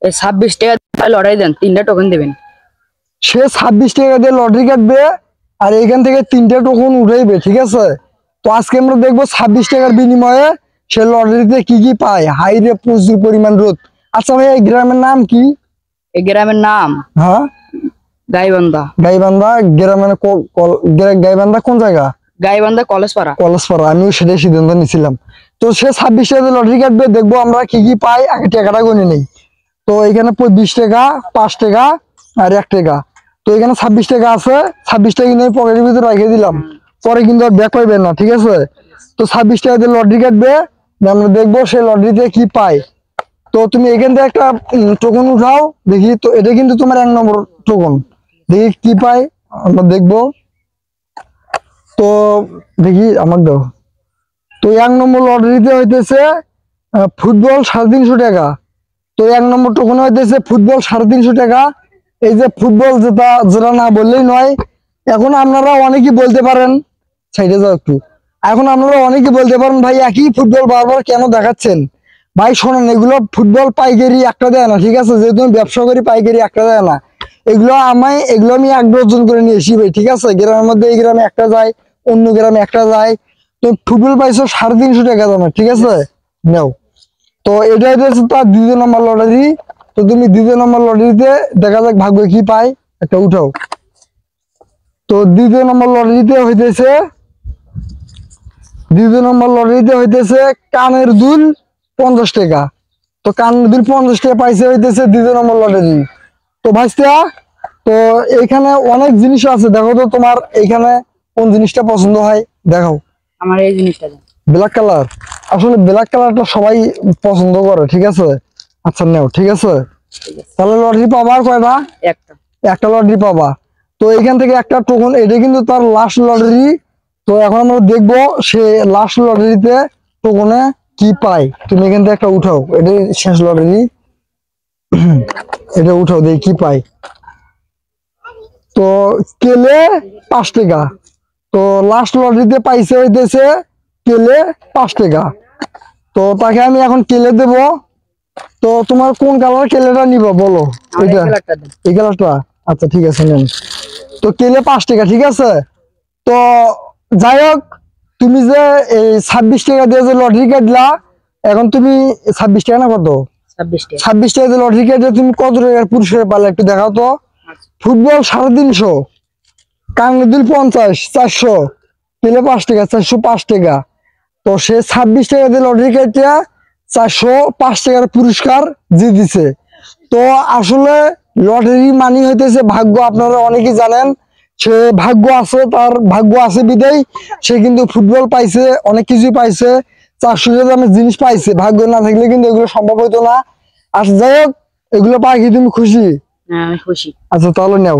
এই 26 টাকা লটারি দেন, 3টা টোকেন দিবেন। সে 26 টাকা দিয়ে লটারি কাটবে আর এখান থেকে 3টা টোকেন উঠাইবে, ঠিক আছে? তো আজকে আমরা দেখবো 26 টাকার বিনিময়ে সে লটারিতে কি কি পায়। হাইরে প্রচুর পরিমাণ রোদ। আচ্ছা ভাই, এই গ্রামের নাম কি? এই গ্রামের নাম হ্যাঁ, গাইবান্ধা। গাইবান্ধা গ্রামের গাইবান্ধা কোন জায়গা? গাইবান্ধা কলেজপাড়া। কলেজপাড়া। আমিও সেটাই সিদ্ধান্ত নিছিলাম। তো সে 26 টাকা দিয়ে লটারি কাটবে, দেখবো আমরা কি কি পাই। আগে টাকাটা গুনে নেই। তো এখানে 20 টাকা, 5 টাকা আর 1 টাকা। তো এখানে 26 টাকা আছে। 26 টাকা কিনে পকেটের ভিতরে রেখে দিলাম, পরে কিন্তু আর ব্যাক পাইবেন না, ঠিক আছে? তো 26 টাকা দিয়ে লটারি কাটবে, আমরা দেখবো সে লটারিতে কি পায়। তো তুমি এখান থেকে একটা টোকন উঠাও দেখি। তো এটা কিন্তু তোমার 1 নম্বর টোকন। দেখি কি পায়, আমরা দেখবো। তো দেখি আমার দাও। তো 1 নম্বর লটারিতে হইতেছে ফুটবল 350 টাকা। তো 1 নম্বর টোকন হইতেছে ফুটবল 350 টাকা। এই যে ফুটবল, যেটা না বললেই নয়। এখন আপনারা অনেকেই বলতে পারেন, সাইডে যাও একটু। এখন আপনারা অনেকেই বলতে পারেন, ভাই একই ফুটবল বারবার কেন দেখাচ্ছেন? ভাই শোনেন, এগুলো ফুটবল পাইকারি একটা দেয় না, ঠিক আছে? যেহেতু আমি ব্যবসা করি, পাইকারি একটা দেয় না। এগুলো আমি 1 ডজন করে নিয়ে এসি ভাই, ঠিক আছে? গ্রামের মধ্যে এই গ্রামে একটা যায়, অন্য গ্রামে একটা যায়। তো ফুটবল পাইছো 350 টাকা দামে, ঠিক আছে? নাও। তো এটা হচ্ছে তার 2 নম্বর লটারি। তো তুমি 2 নম্বর লটারিতে দেখা যাক ভাগ্য কি পায়, একটা উঠাও। তো 2 নম্বর লটারিতে হইতেছে কানের দুল 50 টাকা। তো কানের দুল 50 টাকা পাইছে হইতেছে 2 নম্বর লটারি। তো ভাইস্তা, তো এইখানে অনেক জিনিস আছে, দেখো তো তোমার এইখানে কোন জিনিসটা পছন্দ হয় দেখাও। আমার এই জিনিসটা দেন। Black colour. আসলে ব্ল্যাক কালারটা সবাই পছন্দ করে, ঠিক আছে? আচ্ছা নাও, ঠিক আছে? তাহলে লটারি পাবা আর কয়টা? একটা লটারি পাবা। তো এখান থেকে একটা টোকন, এটা কিন্তু তার লাস্ট লটারি। তো এখন আমরা দেখবো সে লাস্ট লটারিতে টোকনে কি পায়। তুমি এখান থেকে একটা উঠাও, এটা শেষ লটারি। এটা উঠাও, দেখি কি পায়। তো কেলে 5 টাকা। তো লাস্ট লটারিতে পাইছে হইতেছে কেলে 5 টাকা। তো তাকে আমি এখন কেলে দেব। তো তোমার কোন কালার কেলেটা নিবা বলো? এটা, এই কালারটা? আচ্ছা ঠিক আছে, নেন। তো কেলে 5 টাকা, ঠিক আছে? তো যাই হোক, তুমি যে এই 26 টাকা দিয়ে যে লটারি কাটলা, এখন তুমি 26 টাকা না কত? 26 টাকা দিয়ে লটারি কাটলে তুমি কত টাকার পুরস্কার পালে একটু দেখাও তো। ফুটবল 350, কানের দুল 50, 400, কেলে 5 টাকা, 405 টাকা। তো সে 26 টাকা দিয়ে লটারি কেটে 405 টাকার পুরস্কার জিতেছে। তো আসলে লটারি মানি হইতেছে ভাগ্য, আপনারা অনেকেই জানেন। সে ভাগ্য আছে, তার ভাগ্য আছে বিদায় সে কিন্তু ফুটবল পাইছে, অনেক কিছুই পাইছে, 400 দামের জিনিস পাইছে। ভাগ্য না থাকলে কিন্তু এগুলো সম্ভব হইতো না। আর যাই হোক, এগুলো পাই কি তুমি খুশি? হ্যাঁ আমি খুশি। আচ্ছা তাহলে নাও।